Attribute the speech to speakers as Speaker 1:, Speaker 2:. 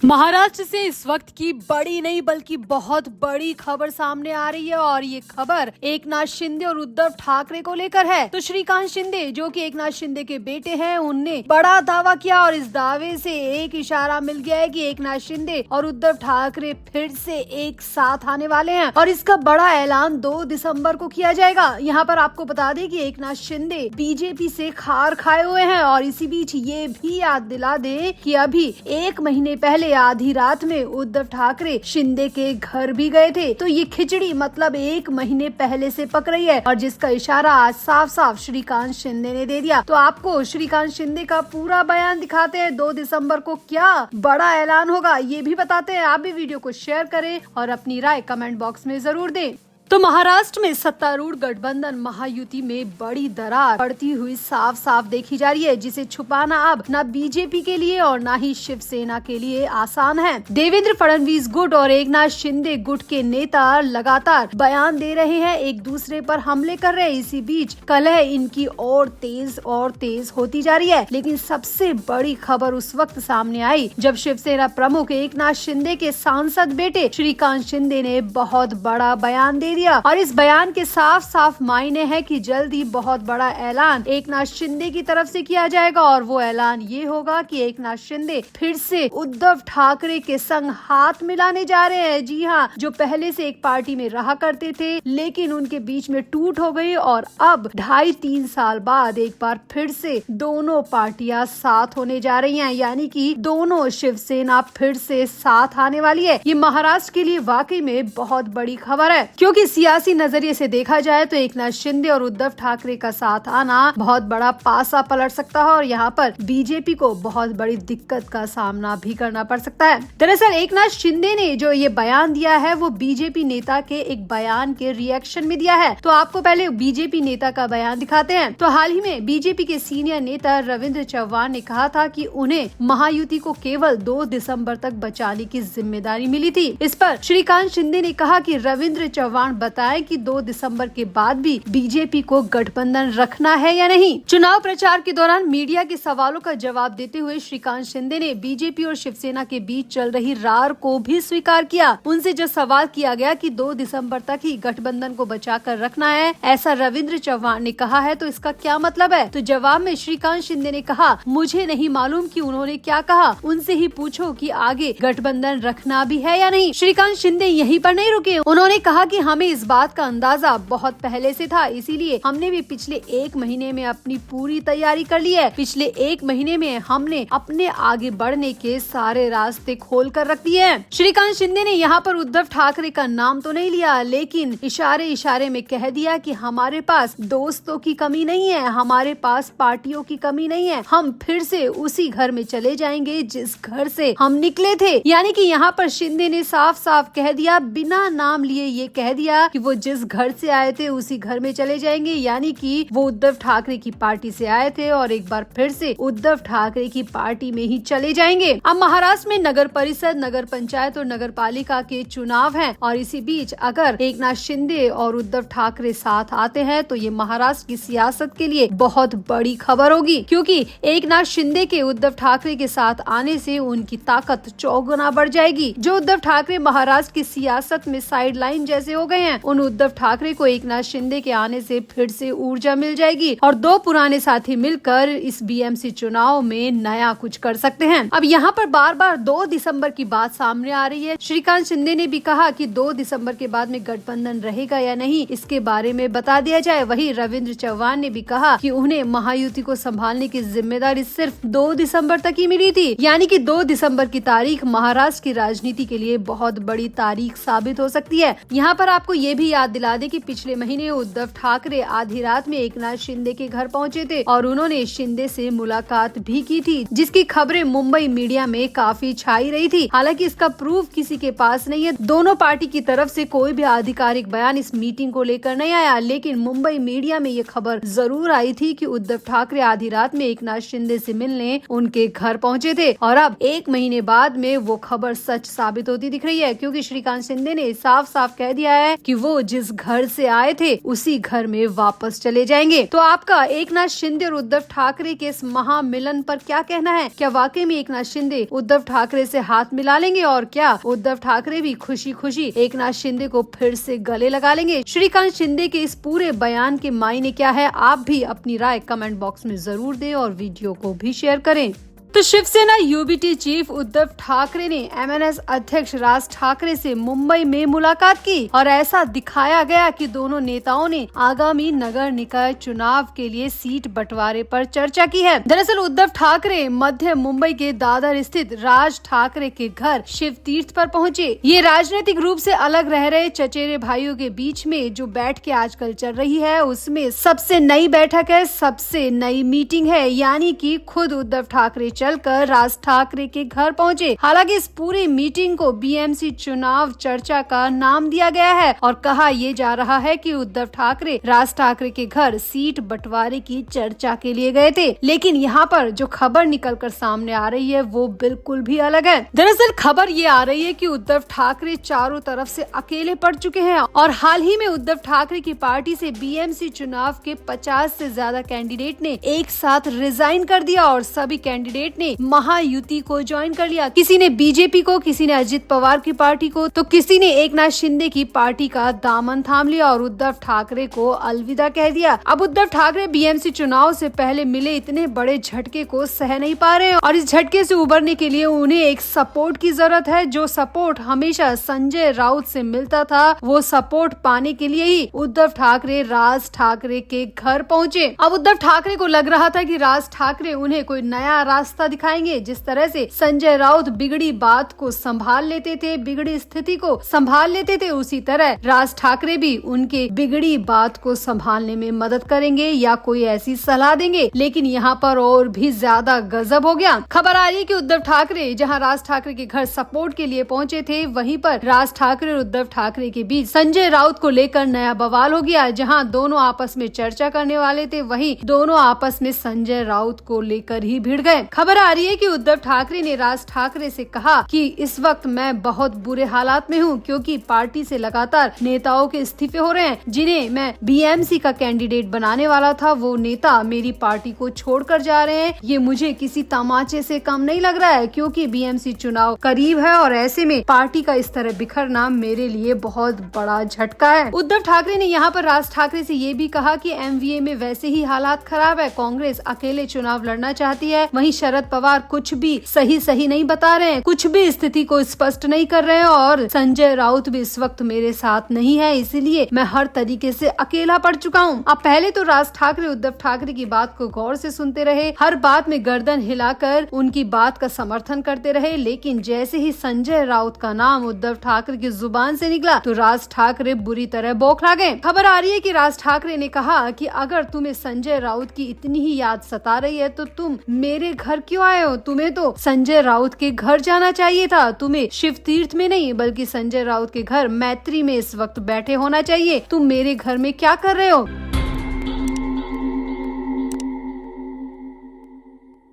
Speaker 1: महाराष्ट्र से इस वक्त की बड़ी नहीं बल्कि बहुत बड़ी खबर सामने आ रही है और ये खबर एकनाथ शिंदे और उद्धव ठाकरे को लेकर है। तो श्रीकांत शिंदे जो कि एकनाथ शिंदे के बेटे हैं, उनने बड़ा दावा किया और इस दावे से एक इशारा मिल गया है कि एकनाथ शिंदे और उद्धव ठाकरे फिर से एक साथ आने वाले हैं और इसका बड़ा ऐलान 2 दिसंबर को किया जाएगा। यहाँ पर आपको बता दें कि एकनाथ शिंदे बीजेपी से खार खाए हुए हैं और इसी बीच ये भी याद दिला दे कि अभी 1 महीने पहले आधी रात में उद्धव ठाकरे शिंदे के घर भी गए थे। तो ये खिचड़ी मतलब 1 महीने पहले से पक रही है और जिसका इशारा आज साफ साफ श्रीकांत शिंदे ने दे दिया। तो आपको श्रीकांत शिंदे का पूरा बयान दिखाते हैं। 2 दिसंबर को क्या बड़ा ऐलान होगा ये भी बताते हैं। आप भी वीडियो को शेयर करें और अपनी राय कमेंट बॉक्स में जरूर दें। तो महाराष्ट्र में सत्तारूढ़ गठबंधन महायुति में बड़ी दरार पड़ती हुई साफ साफ देखी जा रही है, जिसे छुपाना अब न बीजेपी के लिए और न ही शिवसेना के लिए आसान है। देवेंद्र फडणवीस गुट और एकनाथ शिंदे गुट के नेता लगातार बयान दे रहे हैं, एक दूसरे पर हमले कर रहे हैं। इसी बीच कलह इनकी और तेज होती जा रही है। लेकिन सबसे बड़ी खबर उस वक्त सामने आई जब शिवसेना प्रमुख एकनाथ शिंदे के सांसद बेटे श्रीकांत शिंदे ने बहुत बड़ा बयान दे दिया और इस बयान के साफ साफ मायने हैं कि जल्द ही बहुत बड़ा ऐलान एकनाथ शिंदे की तरफ से किया जाएगा और वो ऐलान ये होगा कि एकनाथ शिंदे फिर से उद्धव ठाकरे के संग हाथ मिलाने जा रहे हैं। जी हाँ, जो पहले से एक पार्टी में रहा करते थे लेकिन उनके बीच में टूट हो गई और अब 2.5-3 साल बाद एक बार फिर से दोनों पार्टियां साथ होने जा रही हैं, यानी कि दोनों शिवसेना फिर से साथ आने वाली है। ये महाराष्ट्र के लिए वाकई में बहुत बड़ी खबर है, क्योंकि सियासी नजरिए से देखा जाए तो एकनाथ शिंदे और उद्धव ठाकरे का साथ आना बहुत बड़ा पासा पलट सकता है और यहाँ पर बीजेपी को बहुत बड़ी दिक्कत का सामना भी करना पड़ सकता है। दरअसल एकनाथ शिंदे ने जो ये बयान दिया है वो बीजेपी नेता के एक बयान के रिएक्शन में दिया है। तो आपको पहले बीजेपी नेता का बयान दिखाते हैं। तो हाल ही में बीजेपी के सीनियर नेता रविंद्र चव्हाण ने कहा था कि उन्हें महायुति को केवल 2 दिसंबर तक बचाने की जिम्मेदारी मिली थी। इस पर श्रीकांत शिंदे ने कहा कि रविंद्र चव्हाण बताएं कि 2 दिसंबर के बाद भी बीजेपी को गठबंधन रखना है या नहीं। चुनाव प्रचार के दौरान मीडिया के सवालों का जवाब देते हुए श्रीकांत शिंदे ने बीजेपी और शिवसेना के बीच चल रही रार को भी स्वीकार किया। उनसे जब सवाल किया गया कि 2 दिसंबर तक ही गठबंधन को बचाकर रखना है, ऐसा रविंद्र चव्हाण ने कहा है, तो इसका क्या मतलब है? तो जवाब में श्रीकांत शिंदे ने कहा, मुझे नहीं मालूम कि उन्होंने क्या कहा, उनसे ही पूछो कि आगे गठबंधन रखना भी है या नहीं। श्रीकांत शिंदे यहीं पर नहीं रुके, उन्होंने कहा कि हमें इस बात का अंदाजा बहुत पहले से था, इसीलिए हमने भी पिछले 1 महीने में अपनी पूरी तैयारी कर ली है। पिछले 1 महीने में हमने अपने आगे बढ़ने के सारे रास्ते खोल कर रख दिए हैं। श्रीकांत शिंदे ने यहाँ पर उद्धव ठाकरे का नाम तो नहीं लिया, लेकिन इशारे में कह दिया कि हमारे पास दोस्तों की कमी नहीं है, हमारे पास पार्टियों की कमी नहीं है, हम फिर से उसी घर में चले जाएंगे जिस घर से हम निकले थे। यानी कि यहाँ पर शिंदे ने साफ साफ कह दिया, बिना नाम लिए ये कह दिया कि वो जिस घर से आए थे उसी घर में चले जाएंगे, यानी कि वो उद्धव ठाकरे की पार्टी से आए थे और एक बार फिर से उद्धव ठाकरे की पार्टी में ही चले जाएंगे। अब महाराष्ट्र में नगर परिषद, नगर पंचायत और नगर पालिका के चुनाव हैं और इसी बीच अगर एकनाथ शिंदे और उद्धव ठाकरे साथ आते हैं तो ये महाराष्ट्र की सियासत के लिए बहुत बड़ी खबर होगी, क्योंकि एकनाथ शिंदे के उद्धव ठाकरे के साथ आने से उनकी ताकत 4 गुना बढ़ जाएगी। जो उद्धव ठाकरे महाराष्ट्र की सियासत में साइड लाइन जैसे हो गए हैं, उन उद्धव ठाकरे को एकनाथ शिंदे के आने से फिर से ऊर्जा मिल जाएगी और 2 पुराने साथी मिलकर इस बीएमसी चुनाव में नया कुछ कर सकते हैं। अब यहाँ पर बार 2 दिसंबर की बात सामने आ रही है। श्रीकांत शिंदे ने भी कहा कि 2 दिसंबर के बाद में गठबंधन रहेगा या नहीं, इसके बारे में बता दिया जाए। वहीं रविंद्र चव्हाण ने भी कहा कि उन्हें महायुति को संभालने की जिम्मेदारी सिर्फ 2 दिसंबर तक ही मिली थी, यानी कि 2 दिसंबर की तारीख महाराष्ट्र की राजनीति के लिए बहुत बड़ी तारीख साबित हो सकती है। यहाँ पर आपको ये भी याद दिला दे कि पिछले महीने उद्धव ठाकरे आधी रात में एकनाथ शिंदे के घर पहुंचे थे और उन्होंने शिंदे से मुलाकात भी की थी, जिसकी खबरें मुंबई मीडिया में काफी छाई रही थी। हालांकि इसका प्रूफ किसी के पास नहीं है। दोनों पार्टी की तरफ से कोई भी आधिकारिक बयान इस मीटिंग को लेकर नहीं आया, लेकिन मुंबई मीडिया में ये खबर जरूर आई थी कि उद्धव ठाकरे आधी रात में एकनाथ शिंदे से मिलने उनके घर पहुंचे थे और अब 1 महीने बाद में वो खबर सच साबित होती दिख रही है, क्योंकि श्रीकांत शिंदे ने साफ साफ कह दिया है कि वो जिस घर से आए थे उसी घर में वापस चले जाएंगे। तो आपका एकनाथ शिंदे और उद्धव ठाकरे के इस महामिलन पर क्या कहना है? क्या वाकई में एकनाथ शिंदे उद्धव ठाकरे से हाथ मिला लेंगे और क्या उद्धव ठाकरे भी खुशी खुशी एकनाथ शिंदे को फिर से गले लगा लेंगे? श्रीकांत शिंदे के इस पूरे बयान के मायने क्या है? आप भी अपनी राय कमेंट बॉक्स में जरूर दें और वीडियो को भी शेयर करें। तो शिवसेना यूबीटी चीफ उद्धव ठाकरे ने एमएनएस अध्यक्ष राज ठाकरे से मुंबई में मुलाकात की और ऐसा दिखाया गया कि दोनों नेताओं ने आगामी नगर निकाय चुनाव के लिए सीट बंटवारे पर चर्चा की है। दरअसल उद्धव ठाकरे मध्य मुंबई के दादर स्थित राज ठाकरे के घर शिव तीर्थ पर पहुंचे। ये राजनीतिक रूप से अलग रह रहे चचेरे भाइयों के बीच में जो बैठकें आजकल चल रही है उसमें सबसे नई बैठक है, सबसे नई मीटिंग है, यानी कि खुद उद्धव ठाकरे चलकर राज ठाकरे के घर पहुंचे। हालांकि इस पूरी मीटिंग को बीएमसी चुनाव चर्चा का नाम दिया गया है और कहा यह जा रहा है कि उद्धव ठाकरे राज ठाकरे के घर सीट बंटवारे की चर्चा के लिए गए थे। लेकिन यहाँ पर जो खबर निकलकर सामने आ रही है वो बिल्कुल भी अलग है। दरअसल खबर ये आ रही है कि उद्धव ठाकरे चारों तरफ से अकेले पड़ चुके हैं और हाल ही में उद्धव ठाकरे की पार्टी से बीएमसी चुनाव के 50 से ज्यादा कैंडिडेट ने एक साथ रिजाइन कर दिया और सभी कैंडिडेट ने महायुति को ज्वाइन कर लिया। किसी ने बीजेपी को, किसी ने अजित पवार की पार्टी को, तो किसी ने एकनाथ शिंदे की पार्टी का दामन थाम लिया और उद्धव ठाकरे को अलविदा कह दिया। अब उद्धव ठाकरे बीएमसी चुनाव से पहले मिले इतने बड़े झटके को सह नहीं पा रहे हैं और इस झटके से उबरने के लिए उन्हें एक सपोर्ट की जरूरत है। जो सपोर्ट हमेशा संजय राउत से मिलता था वो सपोर्ट पाने के लिए ही उद्धव ठाकरे राज ठाकरे के घर पहुँचे। अब उद्धव ठाकरे को लग रहा था कि राज ठाकरे उन्हें कोई नया रास्ता दिखाएंगे। जिस तरह से संजय राउत बिगड़ी बात को संभाल लेते थे, बिगड़ी स्थिति को संभाल लेते थे, उसी तरह राज ठाकरे भी उनके बिगड़ी बात को संभालने में मदद करेंगे या कोई ऐसी सलाह देंगे। लेकिन यहाँ पर और भी ज्यादा गजब हो गया। खबर आ रही है कि उद्धव ठाकरे जहाँ राज ठाकरे के घर सपोर्ट के लिए पहुंचे थे वहीं पर राज ठाकरे और उद्धव ठाकरे के बीच संजय राउत को लेकर नया बवाल हो गया। जहाँ दोनों आपस में चर्चा करने वाले थे वहीं दोनों आपस में संजय राउत को लेकर ही भिड़ गए। खबर आ रही है कि उद्धव ठाकरे ने राज ठाकरे से कहा कि इस वक्त मैं बहुत बुरे हालात में हूं क्योंकि पार्टी से लगातार नेताओं के इस्तीफे हो रहे हैं। जिन्हें मैं बीएमसी का कैंडिडेट बनाने वाला था वो नेता मेरी पार्टी को छोड़कर जा रहे हैं। ये मुझे किसी तमाचे से कम नहीं लग रहा है क्योंकि बीएमसी चुनाव करीब है और ऐसे में पार्टी का इस तरह बिखरना मेरे लिए बहुत बड़ा झटका है। उद्धव ठाकरे ने यहाँ पर राज ठाकरे से ये भी कहा कि एमवीए में वैसे ही हालात खराब है, कांग्रेस अकेले चुनाव लड़ना चाहती है, वहीं शरद पवार कुछ भी सही नहीं बता रहे हैं, कुछ भी स्थिति को स्पष्ट नहीं कर रहे हैं और संजय राउत भी इस वक्त मेरे साथ नहीं है, इसीलिए मैं हर तरीके से अकेला पड़ चुका हूँ। अब पहले तो राज ठाकरे उद्धव ठाकरे की बात को गौर से सुनते रहे, हर बात में गर्दन हिलाकर उनकी बात का समर्थन करते रहे, लेकिन जैसे ही संजय राउत का नाम उद्धव ठाकरे की जुबान से निकला तो राज ठाकरे बुरी तरह बौखला गए। खबर आ रही है कि राज ठाकरे ने कहा कि अगर तुम्हें संजय राउत की इतनी ही याद सता रही है तो तुम मेरे घर क्यों आए हो? तुम्हें तो संजय राउत के घर जाना चाहिए था, तुम्हें शिव तीर्थ में नहीं बल्कि संजय राउत के घर मैत्री में इस वक्त बैठे होना चाहिए। तुम मेरे घर में क्या कर रहे हो?